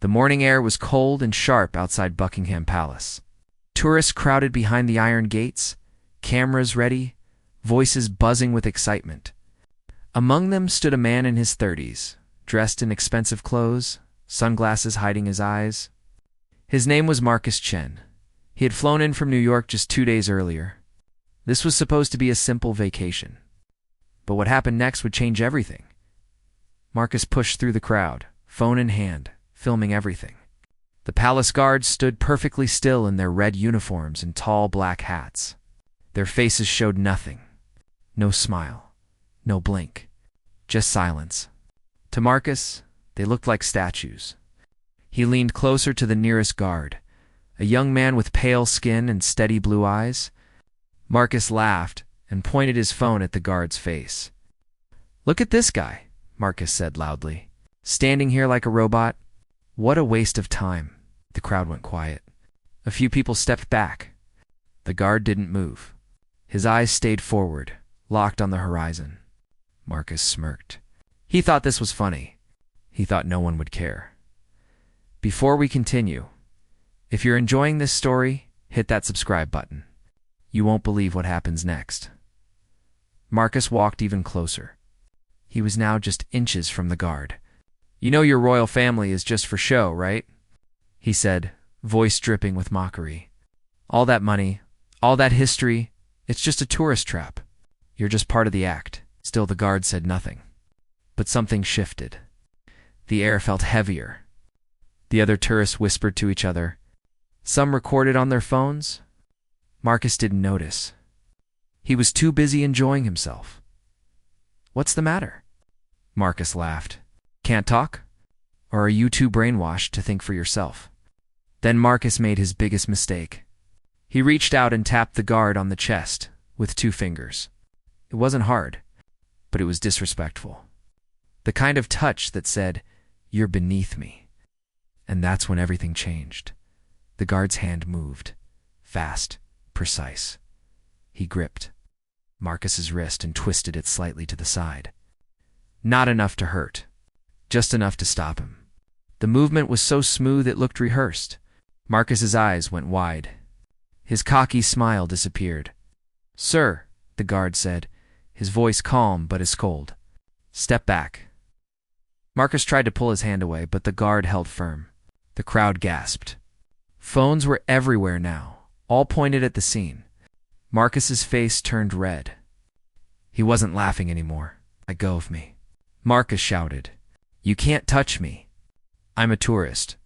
The morning air was cold and sharp outside Buckingham Palace. Tourists crowded behind the iron gates, cameras ready, voices buzzing with excitement. Among them stood a man in his 30s, dressed in expensive clothes, sunglasses hiding his eyes. His name was Marcus Chen. He had flown in from New York just 2 days earlier. This was supposed to be a simple vacation. But what happened next would change everything. Marcus pushed through the crowd, phone in hand, filming everything. The palace guards stood perfectly still in their red uniforms and tall black hats. Their faces showed nothing. No smile, no blink, just silence. To Marcus, they looked like statues. He leaned closer to the nearest guard, a young man with pale skin and steady blue eyes. Marcus laughed and pointed his phone at the guard's face. "Look at this guy," Marcus said loudly. "Standing here like a robot. What a waste of time." The crowd went quiet. A few people stepped back. The guard didn't move. His eyes stayed forward, locked on the horizon. Marcus smirked. He thought this was funny. He thought no one would care. Before we continue, if you're enjoying this story, hit that subscribe button. You won't believe what happens next. Marcus walked even closer. He was now just inches from the guard. "You know your royal family is just for show, right?" he said, voice dripping with mockery. "All that money, all that history, it's just a tourist trap. You're just part of the act." Still the guard said nothing. But something shifted. The air felt heavier. The other tourists whispered to each other. Some recorded on their phones. Marcus didn't notice. He was too busy enjoying himself. "What's the matter?" Marcus laughed. "Can't talk? Or are you too brainwashed to think for yourself?" Then Marcus made his biggest mistake. He reached out and tapped the guard on the chest with 2 fingers. It wasn't hard, but it was disrespectful. The kind of touch that said, "You're beneath me." And that's when everything changed. The guard's hand moved. Fast, precise. He gripped Marcus's wrist and twisted it slightly to the side. Not enough to hurt, just enough to stop him. The movement was so smooth it looked rehearsed. Marcus's eyes went wide. His cocky smile disappeared. "Sir," the guard said, his voice calm but as cold. "Step back." Marcus tried to pull his hand away, but the guard held firm. The crowd gasped. Phones were everywhere now, all pointed at the scene. Marcus's face turned red. He wasn't laughing anymore. "Let go of me," Marcus shouted. "You can't touch me. I'm a tourist."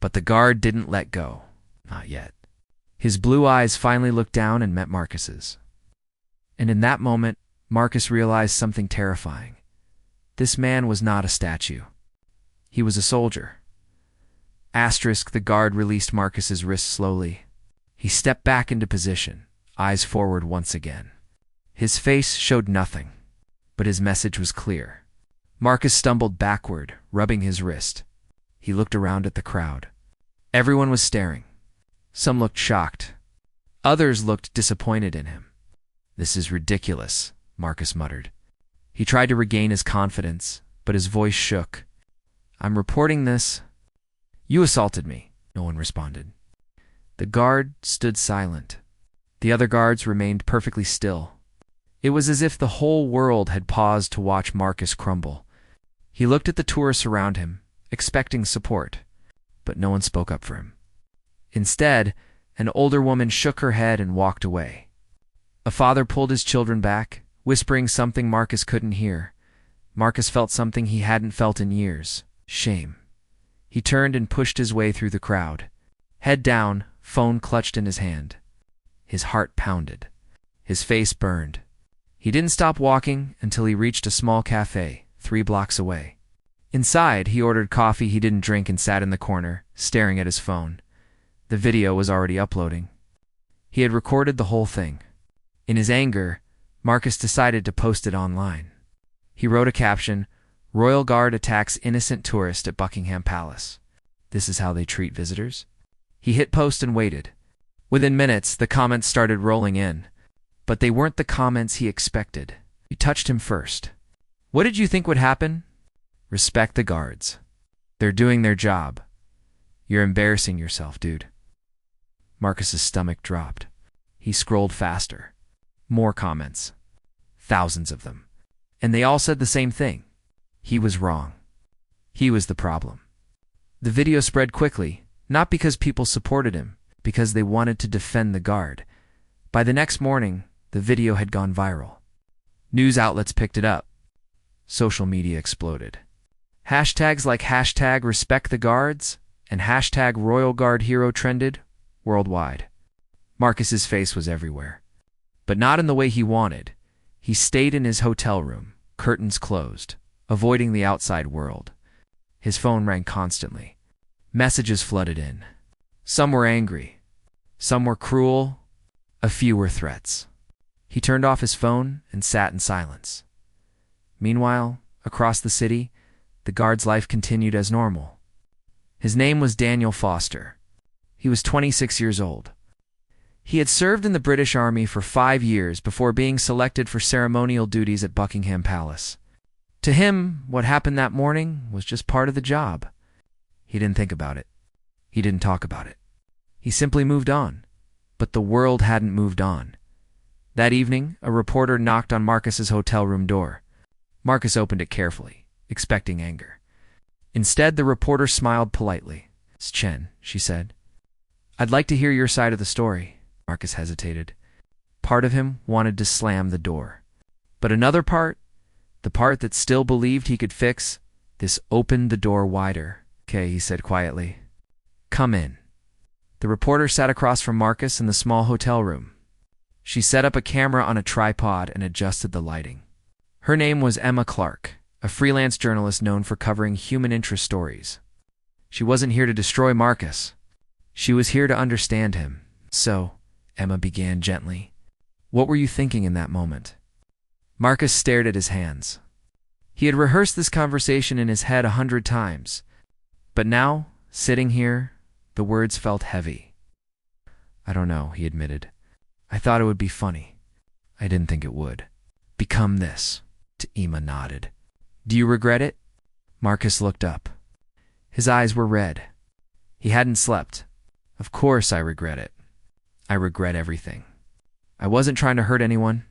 But the guard didn't let go. Not yet. His blue eyes finally looked down and met Marcus's. And in that moment, Marcus realized something terrifying. This man was not a statue. He was a soldier. The guard released Marcus's wrist slowly. He stepped back into position, eyes forward once again. His face showed nothing, but his message was clear. Marcus stumbled backward, rubbing his wrist. He looked around at the crowd. Everyone was staring. Some looked shocked. Others looked disappointed in him. "This is ridiculous," Marcus muttered. He tried to regain his confidence, but his voice shook. "I'm reporting this." "You assaulted me," no one responded. The guard stood silent. The other guards remained perfectly still. It was as if the whole world had paused to watch Marcus crumble. He looked at the tourists around him, expecting support, but no one spoke up for him. Instead, an older woman shook her head and walked away. A father pulled his children back, whispering something Marcus couldn't hear. Marcus felt something he hadn't felt in years: shame. He turned and pushed his way through the crowd. Head down, phone clutched in his hand. His heart pounded. His face burned. He didn't stop walking until he reached a small cafe 3 blocks away. Inside, he ordered coffee he didn't drink and sat in the corner, staring at his phone. The video was already uploading. He had recorded the whole thing. In his anger, Marcus decided to post it online. He wrote a caption, "Royal Guard attacks innocent tourist at Buckingham Palace. This is how they treat visitors." He hit post and waited. Within minutes, the comments started rolling in. But they weren't the comments he expected. You touched him first. "What did you think would happen?" "Respect the guards. They're doing their job. You're embarrassing yourself, dude. Marcus's stomach dropped. He scrolled faster. More comments. Thousands of them. And they all said the same thing. He was wrong. He was the problem. The video spread quickly, not because people supported him, because they wanted to defend the guard. By the next morning, the video had gone viral. News outlets picked it up. Social media exploded. Hashtags like hashtag respect the guards and hashtag Royal Guard hero trended worldwide. Marcus's face was everywhere. But not in the way he wanted. He stayed in his hotel room, curtains closed, avoiding the outside world. His phone rang constantly. Messages flooded in. Some were angry. Some were cruel. A few were threats. He turned off his phone and sat in silence. Meanwhile, across the city, the guard's life continued as normal. His name was Daniel Foster. He was 26 years old. He had served in the British Army for 5 years before being selected for ceremonial duties at Buckingham Palace. To him, what happened that morning was just part of the job. He didn't think about it. He didn't talk about it. He simply moved on. But the world hadn't moved on. That evening, a reporter knocked on Marcus's hotel room door. Marcus opened it carefully, expecting anger. Instead, the reporter smiled politely. "It's Chen," she said. "I'd like to hear your side of the story." Marcus hesitated. Part of him wanted to slam the door. But another part, the part that still believed he could fix, this opened the door wider. "Okay," he said quietly. "Come in." The reporter sat across from Marcus in the small hotel room. She set up a camera on a tripod and adjusted the lighting. Her name was Emma Clark, a freelance journalist known for covering human interest stories. She wasn't here to destroy Marcus. She was here to understand him. "So," Emma began gently, "what were you thinking in that moment?" Marcus stared at his hands. He had rehearsed this conversation in his head 100 times. But now, sitting here, the words felt heavy. "I don't know," he admitted. "I thought it would be funny. I didn't think it would. Become this." Emma nodded. "Do you regret it?" Marcus looked up. His eyes were red. He hadn't slept. "Of course I regret it. I regret everything. I wasn't trying to hurt anyone.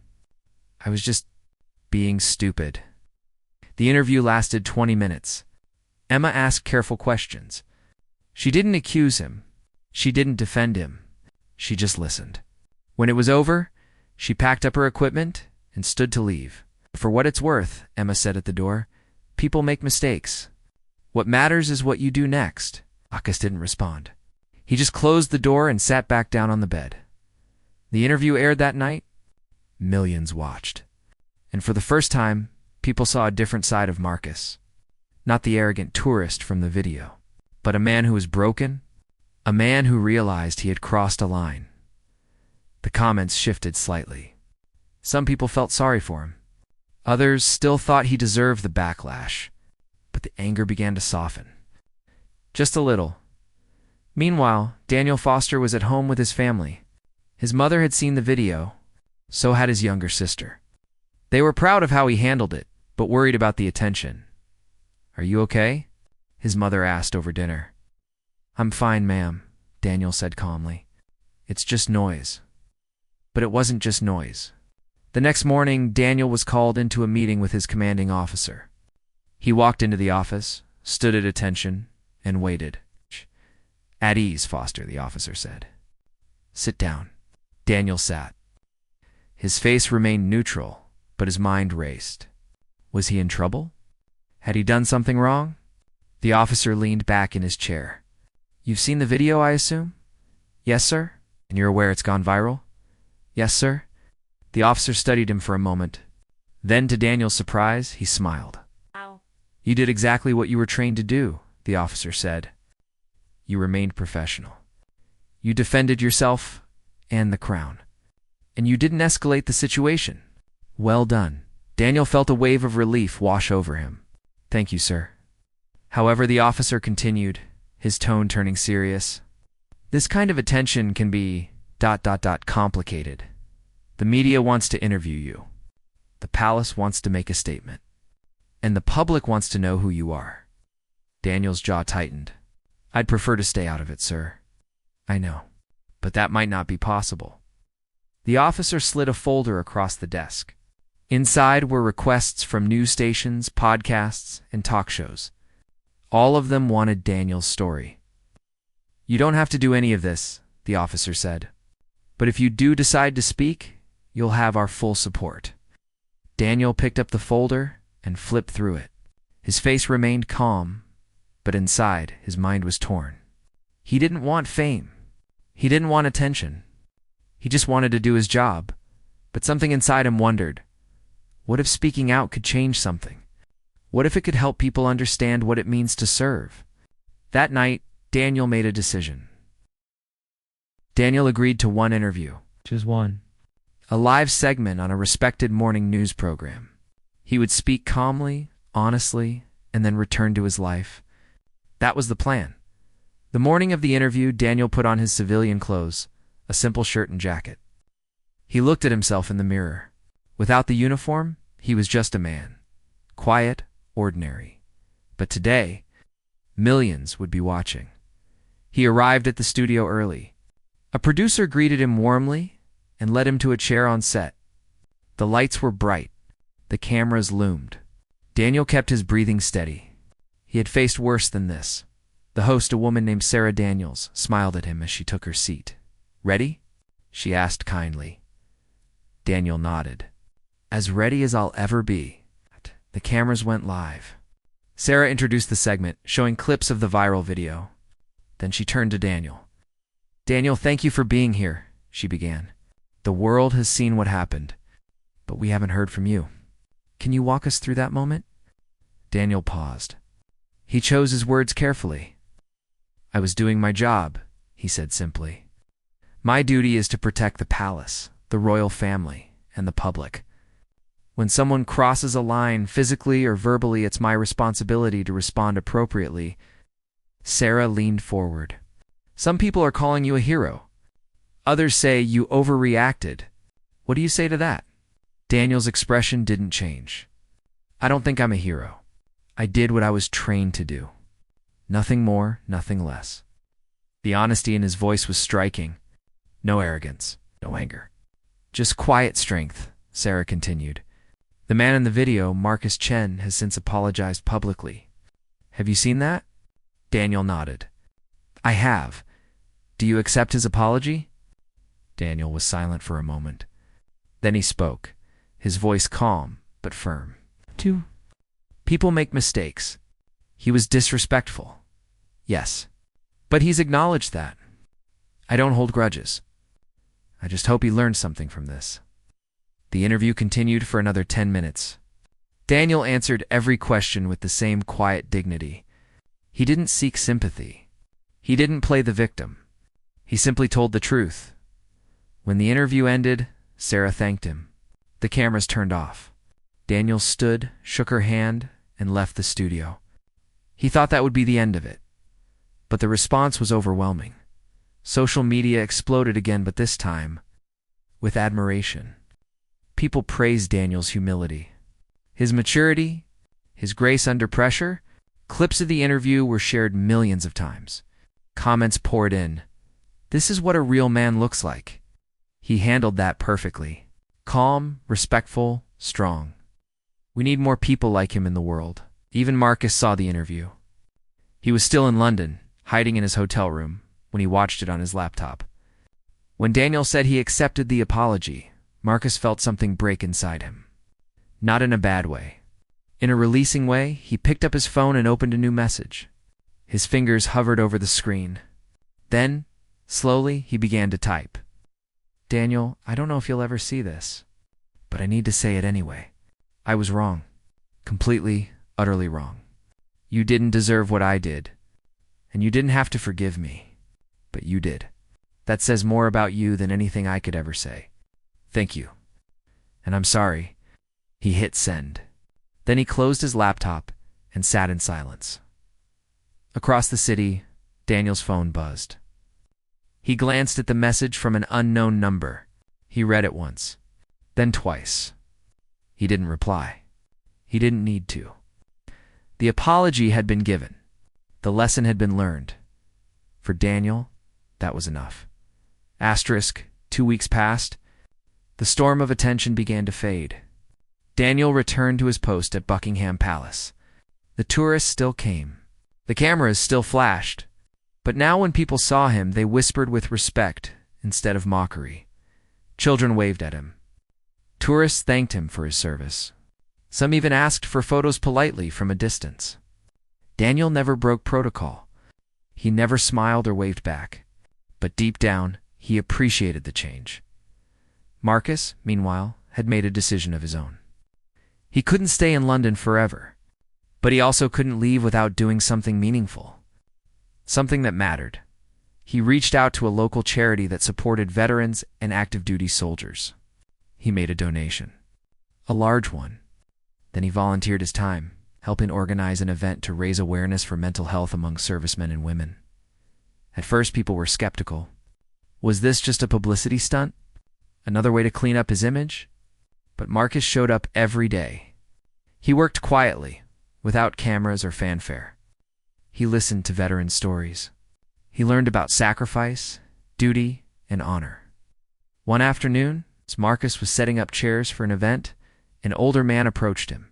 I was just being stupid." The interview lasted 20 minutes. Emma asked careful questions. She didn't accuse him. She didn't defend him. She just listened. When it was over, she packed up her equipment and stood to leave. "For what it's worth," Emma said at the door, "people make mistakes. What matters is what you do next." Marcus didn't respond. He just closed the door and sat back down on the bed. The interview aired that night. Millions watched. And for the first time, people saw a different side of Marcus. Not the arrogant tourist from the video, but a man who was broken, a man who realized he had crossed a line. The comments shifted slightly. Some people felt sorry for him. Others still thought he deserved the backlash, but the anger began to soften. Just a little. Meanwhile, Daniel Foster was at home with his family. His mother had seen the video, so had his younger sister. They were proud of how he handled it, but worried about the attention. "Are you okay?" his mother asked over dinner. "I'm fine, ma'am," Daniel said calmly. "It's just noise." But it wasn't just noise. The next morning, Daniel was called into a meeting with his commanding officer. He walked into the office, stood at attention, and waited. "At ease, Foster," the officer said. "Sit down." Daniel sat. His face remained neutral, but his mind raced. Was he in trouble? Had he done something wrong? The officer leaned back in his chair. "You've seen the video, I assume?" "Yes, sir." "And you're aware it's gone viral?" "Yes, sir." The officer studied him for a moment. Then, to Daniel's surprise, he smiled. Wow. "You did exactly what you were trained to do," the officer said. "You remained professional. You defended yourself and the crown. And you didn't escalate the situation. Well done." Daniel felt a wave of relief wash over him. "Thank you, sir." However, the officer continued, his tone turning serious. "This kind of attention can be ... complicated. The media wants to interview you. The palace wants to make a statement. And the public wants to know who you are." Daniel's jaw tightened. I'd prefer to stay out of it, sir. I know, but that might not be possible. The officer slid a folder across the desk. Inside were requests from news stations, podcasts, and talk shows. All of them wanted Daniel's story. You don't have to do any of this, the officer said. But if you do decide to speak, you'll have our full support. Daniel picked up the folder and flipped through it. His face remained calm, but inside his mind was torn. He didn't want fame. He didn't want attention. He just wanted to do his job. But something inside him wondered, what if speaking out could change something? What if it could help people understand what it means to serve? That night, Daniel made a decision. Daniel agreed to one interview. Just one. A live segment on a respected morning news program. He would speak calmly, honestly, and then return to his life. That was the plan. The morning of the interview, Daniel put on his civilian clothes, a simple shirt and jacket. He looked at himself in the mirror. Without the uniform, he was just a man. Quiet, ordinary. But today, millions would be watching. He arrived at the studio early. A producer greeted him warmly and led him to a chair on set. The lights were bright. The cameras loomed. Daniel kept his breathing steady. He had faced worse than this. The host, a woman named Sarah Daniels, smiled at him as she took her seat. Ready? She asked kindly. Daniel nodded. As ready as I'll ever be. The cameras went live. Sarah introduced the segment, showing clips of the viral video. Then she turned to Daniel. Daniel, thank you for being here, she began. The world has seen what happened, but we haven't heard from you. Can you walk us through that moment? Daniel paused. He chose his words carefully. I was doing my job, he said simply. My duty is to protect the palace, the royal family, and the public. When someone crosses a line physically or verbally, it's my responsibility to respond appropriately. Sarah leaned forward. Some people are calling you a hero. Others say you overreacted. What do you say to that? Daniel's expression didn't change. I don't think I'm a hero. I did what I was trained to do. Nothing more, nothing less. The honesty in his voice was striking. No arrogance, no anger. Just quiet strength, Sarah continued. The man in the video, Marcus Chen, has since apologized publicly. Have you seen that? Daniel nodded. I have. Do you accept his apology? Daniel was silent for a moment. Then he spoke, his voice calm but firm. People make mistakes. He was disrespectful. Yes. But he's acknowledged that. I don't hold grudges. I just hope he learned something from this. The interview continued for another 10 minutes. Daniel answered every question with the same quiet dignity. He didn't seek sympathy. He didn't play the victim. He simply told the truth. When the interview ended, Sarah thanked him. The cameras turned off. Daniel stood, shook her hand, and left the studio. He thought that would be the end of it. But the response was overwhelming. Social media exploded again, but this time with admiration. People praised Daniel's humility, his maturity, his grace under pressure. Clips of the interview were shared millions of times. Comments poured in. This is what a real man looks like. He handled that perfectly. Calm, respectful, strong. We need more people like him in the world. Even Marcus saw the interview. He was still in London, hiding in his hotel room, when he watched it on his laptop. When Daniel said he accepted the apology, Marcus felt something break inside him. Not in a bad way. In a releasing way, he picked up his phone and opened a new message. His fingers hovered over the screen. Then, slowly, he began to type. Daniel, I don't know if you'll ever see this, but I need to say it anyway. I was wrong. Completely, utterly wrong. You didn't deserve what I did, and you didn't have to forgive me, but you did. That says more about you than anything I could ever say. Thank you. And I'm sorry. He hit send. Then he closed his laptop and sat in silence. Across the city, Daniel's phone buzzed. He glanced at the message from an unknown number. He read it once, then twice. He didn't reply. He didn't need to. The apology had been given. The lesson had been learned. For Daniel, that was enough. Asterisk, 2 weeks passed. The storm of attention began to fade. Daniel returned to his post at Buckingham Palace. The tourists still came. The cameras still flashed. But now when people saw him, they whispered with respect instead of mockery. Children waved at him. Tourists thanked him for his service. Some even asked for photos politely from a distance. Daniel never broke protocol. He never smiled or waved back. But deep down, he appreciated the change. Marcus, meanwhile, had made a decision of his own. He couldn't stay in London forever, but he also couldn't leave without doing something meaningful. Something that mattered. He reached out to a local charity that supported veterans and active duty soldiers. He made a donation. A large one. Then he volunteered his time, helping organize an event to raise awareness for mental health among servicemen and women. At first, people were skeptical. Was this just a publicity stunt? Another way to clean up his image? But Marcus showed up every day. He worked quietly, without cameras or fanfare. He listened to veteran stories. He learned about sacrifice, duty, and honor. One afternoon, as Marcus was setting up chairs for an event, an older man approached him.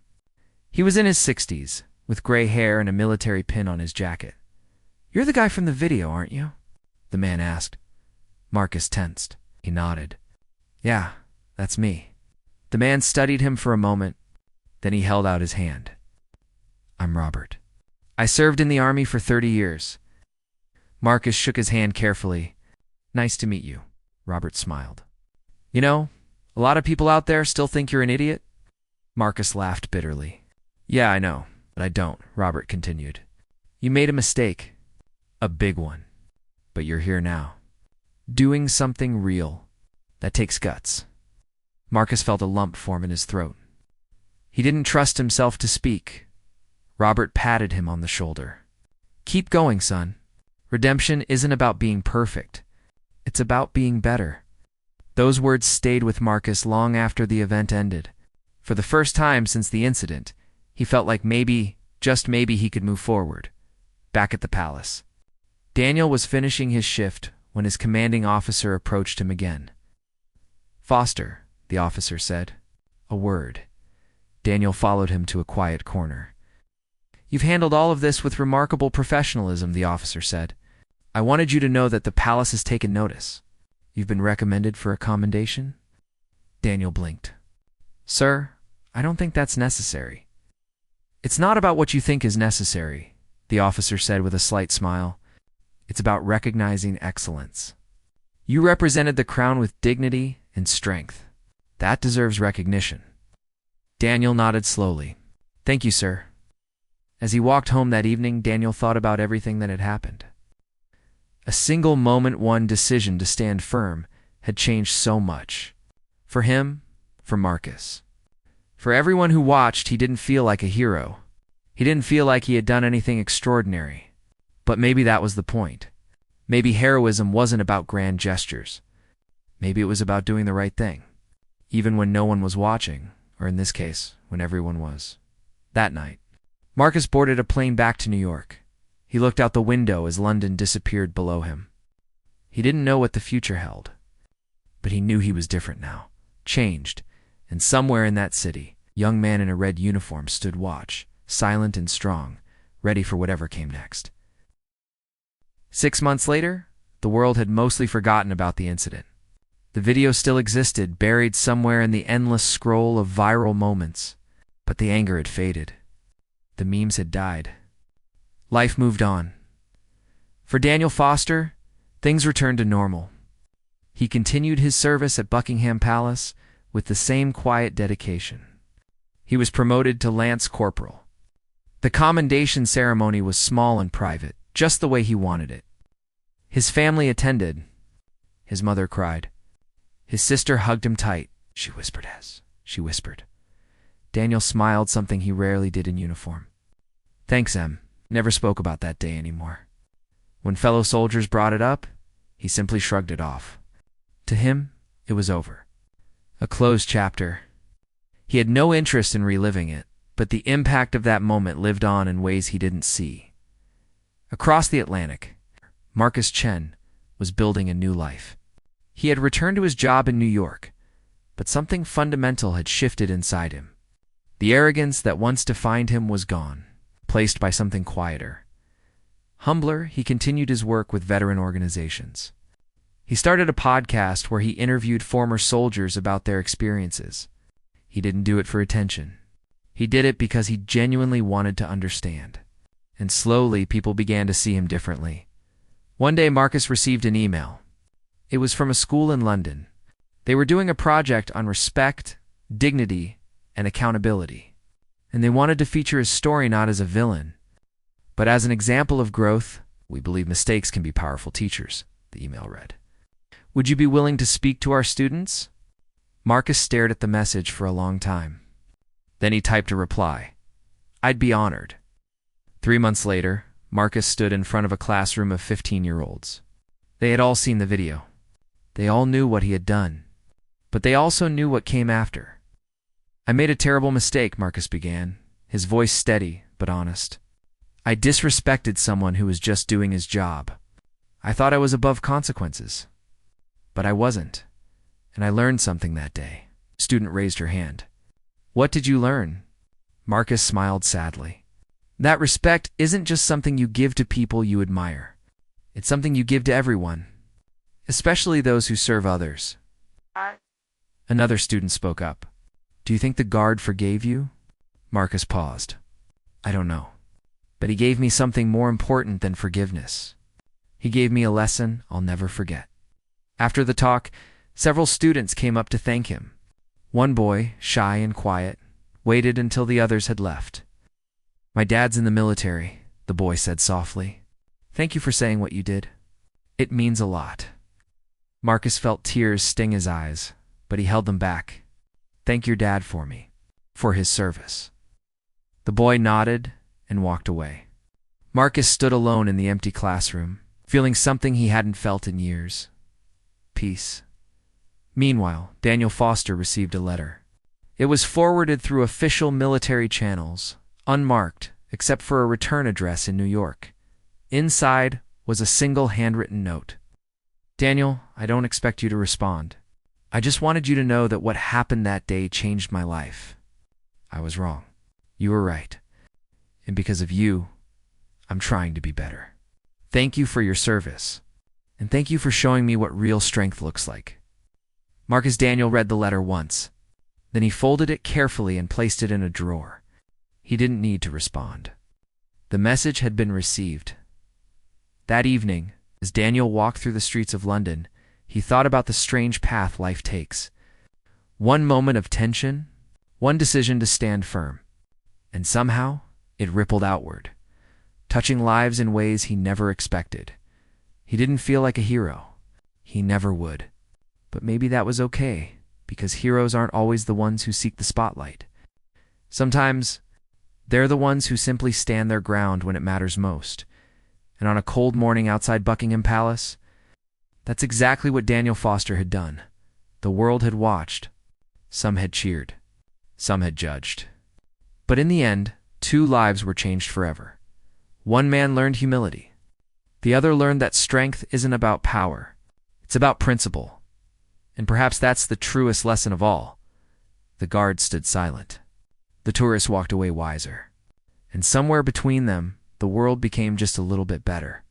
He was in his 60s, with gray hair and a military pin on his jacket. "You're the guy from the video, aren't you?" the man asked. Marcus tensed. He nodded. "Yeah, that's me." The man studied him for a moment, then he held out his hand. "I'm Robert. I served in the army for 30 years. Marcus shook his hand carefully. "Nice to meet you," Robert smiled. "You know, a lot of people out there still think you're an idiot." Marcus laughed bitterly. "Yeah, I know, but I don't," Robert continued. "You made a mistake. A big one. But you're here now. Doing something real. That takes guts." Marcus felt a lump form in his throat. He didn't trust himself to speak. Robert patted him on the shoulder. "Keep going, son. Redemption isn't about being perfect. It's about being better." Those words stayed with Marcus long after the event ended. For the first time since the incident, he felt like maybe, just maybe, he could move forward. Back at the palace. Daniel was finishing his shift when his commanding officer approached him again. "Foster," the officer said. A word. Daniel followed him to a quiet corner. "You've handled all of this with remarkable professionalism," the officer said. "I wanted you to know that the palace has taken notice. You've been recommended for a commendation?" Daniel blinked. "Sir, I don't think that's necessary." "It's not about what you think is necessary," the officer said with a slight smile. "It's about recognizing excellence. You represented the crown with dignity and strength. That deserves recognition." Daniel nodded slowly. "Thank you, sir." As he walked home that evening, Daniel thought about everything that had happened. A single moment, one decision to stand firm, had changed so much. For him, for Marcus. For everyone who watched, he didn't feel like a hero. He didn't feel like he had done anything extraordinary. But maybe that was the point. Maybe heroism wasn't about grand gestures. Maybe it was about doing the right thing, even when no one was watching, or in this case, when everyone was. That night, Marcus boarded a plane back to New York. He looked out the window as London disappeared below him. He didn't know what the future held, but he knew he was different now, changed, and somewhere in that city, a young man in a red uniform stood watch, silent and strong, ready for whatever came next. 6 months later, the world had mostly forgotten about the incident. The video still existed, buried somewhere in the endless scroll of viral moments, but the anger had faded. The memes had died. Life moved on. For Daniel Foster, things returned to normal. He continued his service at Buckingham Palace with the same quiet dedication. He was promoted to Lance Corporal. The commendation ceremony was small and private, just the way he wanted it. His family attended. His mother cried. His sister hugged him tight. She whispered. Daniel smiled, something he rarely did in uniform. "Thanks, Em." Never spoke about that day anymore. When fellow soldiers brought it up, he simply shrugged it off. To him, it was over. A closed chapter. He had no interest in reliving it, but the impact of that moment lived on in ways he didn't see. Across the Atlantic, Marcus Chen was building a new life. He had returned to his job in New York, but something fundamental had shifted inside him. The arrogance that once defined him was gone, replaced by something quieter. Humbler, he continued his work with veteran organizations. He started a podcast where he interviewed former soldiers about their experiences. He didn't do it for attention. He did it because he genuinely wanted to understand. And slowly, people began to see him differently. One day, Marcus received an email. It was from a school in London. They were doing a project on respect, dignity, and accountability. And they wanted to feature his story not as a villain, but as an example of growth. We believe mistakes can be powerful teachers, the email read. Would you be willing to speak to our students? Marcus stared at the message for a long time. Then he typed a reply. I'd be honored. 3 months later, Marcus stood in front of a classroom of 15-year-olds. They had all seen the video. They all knew what he had done, but they also knew what came after. I made a terrible mistake, Marcus began, his voice steady but honest. I disrespected someone who was just doing his job. I thought I was above consequences. But I wasn't, and I learned something that day. Student raised her hand. What did you learn? Marcus smiled sadly. That respect isn't just something you give to people you admire. It's something you give to everyone, especially those who serve others. Another student spoke up. Do you think the guard forgave you? Marcus paused. I don't know. But he gave me something more important than forgiveness. He gave me a lesson I'll never forget. After the talk, several students came up to thank him. One boy, shy and quiet, waited until the others had left. My dad's in the military, the boy said softly. Thank you for saying what you did. It means a lot. Marcus felt tears sting his eyes, but he held them back. Thank your dad for me, for his service. The boy nodded and walked away. Marcus stood alone in the empty classroom, feeling something he hadn't felt in years. Peace. Meanwhile, Daniel Foster received a letter. It was forwarded through official military channels, unmarked except for a return address in New York. Inside was a single handwritten note. Daniel, I don't expect you to respond. I just wanted you to know that what happened that day changed my life. I was wrong. You were right. And because of you, I'm trying to be better. Thank you for your service. And thank you for showing me what real strength looks like. Marcus Daniel read the letter once. Then he folded it carefully and placed it in a drawer. He didn't need to respond. The message had been received. That evening, as Daniel walked through the streets of London, he thought about the strange path life takes. One moment of tension, one decision to stand firm. And somehow, it rippled outward, touching lives in ways he never expected. He didn't feel like a hero. He never would. But maybe that was okay, because heroes aren't always the ones who seek the spotlight. Sometimes, they're the ones who simply stand their ground when it matters most. And on a cold morning outside Buckingham Palace, that's exactly what Daniel Foster had done. The world had watched. Some had cheered. Some had judged. But in the end, 2 lives were changed forever. One man learned humility. The other learned that strength isn't about power. It's about principle. And perhaps that's the truest lesson of all. The guard stood silent. The tourists walked away wiser. And somewhere between them, the world became just a little bit better.